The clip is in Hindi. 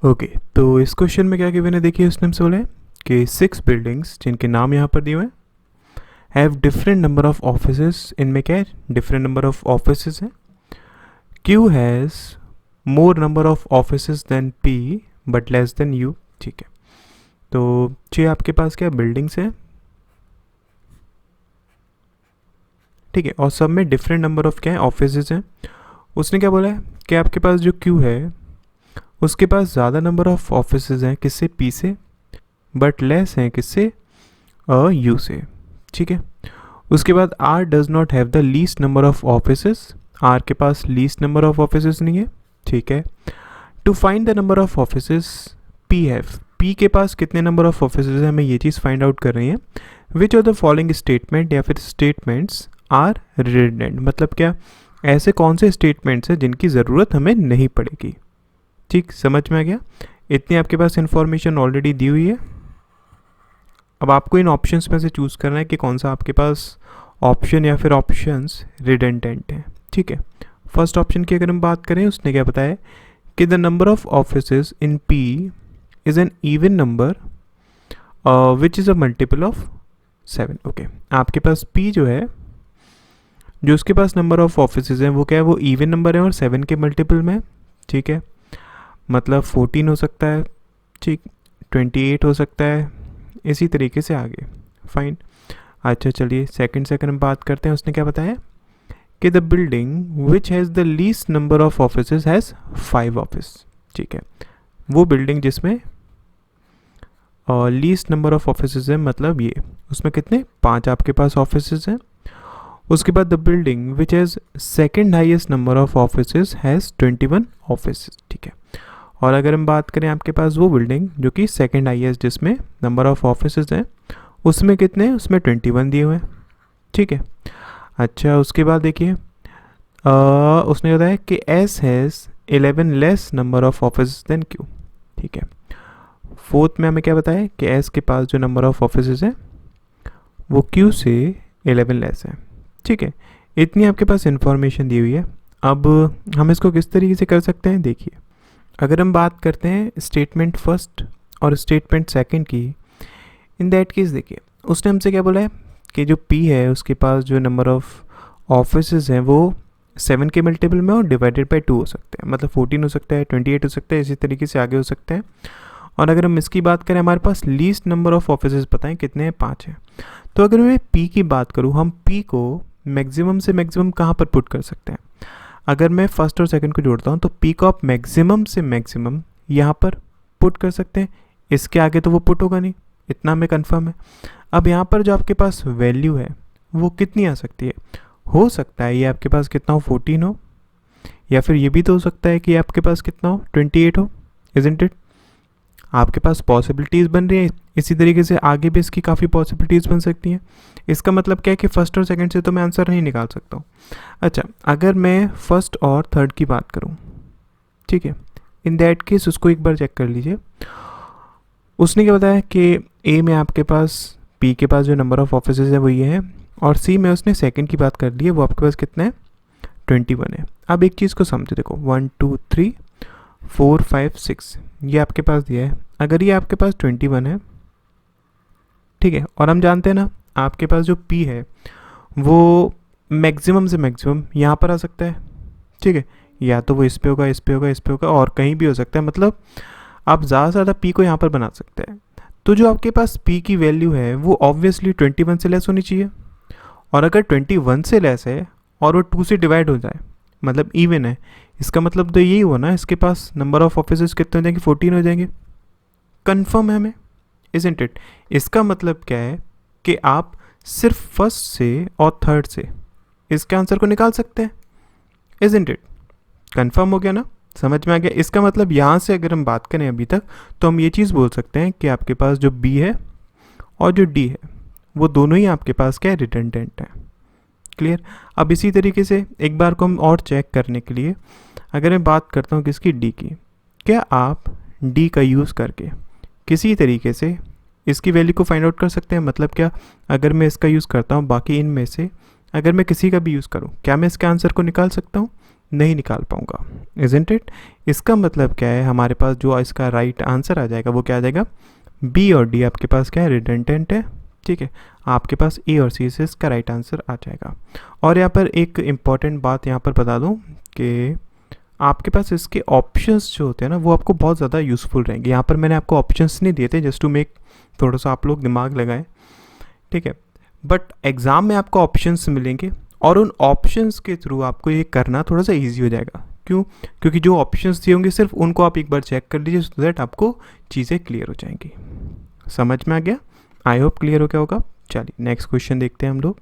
ओके, तो इस क्वेश्चन में क्या गिवन है, देखिए उसने हमसे बोला है कि 6 बिल्डिंग्स जिनके नाम यहाँ पर दिए हुए हैं have different number of offices. इनमें क्या है, डिफरेंट नंबर ऑफ ऑफिसेस हैं। Q has more number of offices than P but less than U. ठीक है, तो 6 आपके पास क्या बिल्डिंग्स हैं, ठीक है, और सब में डिफरेंट नंबर ऑफ क्या है ऑफिसेज हैं। उसने क्या बोला है कि आपके पास जो क्यू है उसके पास ज़्यादा नंबर ऑफ ऑफिसेज हैं किससे, पी से, बट लेस हैं किससे, यू से। ठीक है, उसके बाद R does not have the least number of offices. R के पास लीस्ट नंबर ऑफ ऑफिसेज नहीं है। ठीक है, to find the number of offices P have, P के पास कितने नंबर ऑफ ऑफिसेज हैं, हमें ये चीज़ फाइंड आउट कर रही है। Which of the following statement या फिर स्टेटमेंट्स आर रिडंडेंट, मतलब क्या, ऐसे कौन से स्टेटमेंट्स हैं जिनकी ज़रूरत हमें नहीं पड़ेगी। ठीक, समझ में आ गया। इतनी आपके पास इंफॉर्मेशन ऑलरेडी दी हुई है। अब आपको इन ऑप्शंस में से चूज़ करना है कि कौन सा आपके पास ऑप्शन या फिर ऑप्शंस रिडंडेंट हैं। ठीक है, फर्स्ट ऑप्शन की अगर हम बात करें, उसने क्या बताया कि the number of offices in P is an even number which is a multiple of 7। Okay, आपके पास पी जो है, जो उसके पास नंबर ऑफ ऑफिसेज हैं वो क्या है, वो इवन नंबर है और 7 के मल्टीपल में। ठीक है, मतलब 14 हो सकता है, ठीक, 28 हो सकता है, इसी तरीके से आगे। फाइन, अच्छा चलिए सेकंड से अगर हम बात करते हैं, उसने क्या बताया कि the building which has the least number of offices has 5 office. ठीक है, वो बिल्डिंग जिसमें लीस्ट नंबर ऑफ ऑफिसेज है, मतलब ये, उसमें कितने, 5 आपके पास ऑफिसेज हैं। उसके बाद the building which has second highest number of offices has 21 office. ठीक है, और अगर हम बात करें आपके पास वो बिल्डिंग जो कि सेकेंड हाइएस्ट जिसमें नंबर ऑफ ऑफिसेज हैं, उसमें कितने हैं, उसमें 21 दिए हुए हैं। ठीक है, अच्छा उसके बाद देखिए उसने बताया कि S has 11 less number of office than Q. ठीक है, फोर्थ में हमें क्या बताया कि एस के पास जो नंबर ऑफ ऑफिसेज हैं वो क्यू से 11 लेस है। ठीक है, इतनी आपके पास इंफॉर्मेशन दी हुई है। अब हम इसको किस तरीके से कर सकते हैं, देखिए अगर हम बात करते हैं स्टेटमेंट फर्स्ट और स्टेटमेंट सेकंड की, इन दैट केस देखिए उसने हमसे क्या बोला है कि जो पी है उसके पास जो नंबर ऑफ ऑफिसेज हैं वो 7 के मल्टीपल में और डिवाइडेड बाई 2 हो सकते हैं, मतलब 14 हो सकता है, 28 हो सकता है, इसी तरीके से आगे हो सकते हैं। और अगर हम इसकी बात करें, हमारे पास लीस्ट नंबर ऑफ ऑफिसेज पता है कितने हैं, 5 हैं। तो अगर मैं पी की बात करूँ, हम पी को मैक्सिमम से मैक्सिमम कहाँ पर पुट कर सकते हैं, अगर मैं फर्स्ट और सेकंड को जोड़ता हूँ तो पी को आप मैक्सिमम से मैक्सिमम यहाँ पर पुट कर सकते हैं, इसके आगे तो वो पुट होगा नहीं, इतना हमें कंफर्म है। अब यहाँ पर जो आपके पास वैल्यू है वो कितनी आ सकती है, हो सकता है ये आपके पास कितना हो, 14 हो, या फिर ये भी तो हो सकता है कि आपके पास कितना हो, 28 हो, इजंट इट। आपके पास पॉसिबिलिटीज़ बन रही है, इसी तरीके से आगे भी इसकी काफ़ी पॉसिबिलिटीज़ बन सकती हैं। इसका मतलब क्या है कि फर्स्ट और सेकंड से तो मैं आंसर नहीं निकाल सकता हूँ। अच्छा, अगर मैं फर्स्ट और थर्ड की बात करूँ, ठीक है, इन दैट केस उसको एक बार चेक कर लीजिए। उसने क्या बताया कि ए में आपके पास पी के पास जो नंबर ऑफ ऑफिसेज है वो ये है, और सी में उसने सेकंड की बात कर ली है, वो आपके पास कितना है, 21 है। अब एक चीज़ को समझो, देखो 1 2 3 4 5 6 ये आपके पास दिया है। अगर ये आपके पास 21 है, ठीक है, और हम जानते हैं ना आपके पास जो P है वो मैक्सिमम से मैक्सिमम यहाँ पर आ सकता है। ठीक है, या तो वो इस पे होगा, इस पे होगा, इस पे होगा, और कहीं भी हो सकता है, मतलब आप ज़्यादा से ज़्यादा P को यहाँ पर बना सकते हैं। तो जो आपके पास P की वैल्यू है वो ऑब्वियसली 21 से लेस होनी चाहिए, और अगर 21 से लेस है और वो 2 से डिवाइड हो जाए, मतलब इवन है, इसका मतलब तो यही हुआ ना, इसके पास नंबर ऑफ ऑफिसेज कितने हो जाएंगे, 14 हो जाएंगे। कंफर्म है हमें, इजंट इट। इसका मतलब क्या है कि आप सिर्फ फर्स्ट से और थर्ड से इसके आंसर को निकाल सकते हैं, इजंट इट। कंफर्म हो गया ना, समझ में आ गया। इसका मतलब यहाँ से अगर हम बात करें अभी तक, तो हम ये चीज़ बोल सकते हैं कि आपके पास जो बी है और जो डी है वो दोनों ही आपके पास क्या है, रिडंडेंट है। क्लियर। अब इसी तरीके से एक बार को हम और चेक करने के लिए अगर मैं बात करता हूँ किसकी, डी की, क्या आप डी का यूज़ करके किसी तरीके से इसकी वैल्यू को फाइंड आउट कर सकते हैं। मतलब क्या, अगर मैं इसका यूज़ करता हूँ, बाकी इनमें से अगर मैं किसी का भी यूज़ करूँ, क्या मैं इसके आंसर को निकाल सकता हूँ? नहीं निकाल पाऊँगा, इज़न्ट इट। इसका मतलब क्या है, हमारे पास जो इसका राइट आंसर आ जाएगा वो क्या आ जाएगा, बी और डी आपके पास क्या है, रिडंडेंट है, ठीक है। आपके पास ए और सी से इसका राइट आंसर आ जाएगा। और यहाँ पर एक इम्पॉर्टेंट बात यहाँ पर बता दूँ कि आपके पास इसके ऑप्शंस जो होते हैं ना वो आपको बहुत ज़्यादा यूज़फुल रहेंगे। यहाँ पर मैंने आपको ऑप्शंस नहीं दिए थे, जस्ट टू मेक थोड़ा सा आप लोग दिमाग लगाएं, ठीक है। बट एग्ज़ाम में आपको ऑप्शंस मिलेंगे और उन ऑप्शंस के थ्रू आपको ये करना थोड़ा सा ईजी हो जाएगा। क्यों? क्योंकि जो ऑप्शंस दिए होंगे सिर्फ उनको आप एक बार चेक कर लीजिए, सो दैट आपको चीज़ें क्लियर हो जाएंगी। समझ में आ गया? आई होप क्लियर हो गया होगा। चलिए नेक्स्ट क्वेश्चन देखते हैं हम लोग।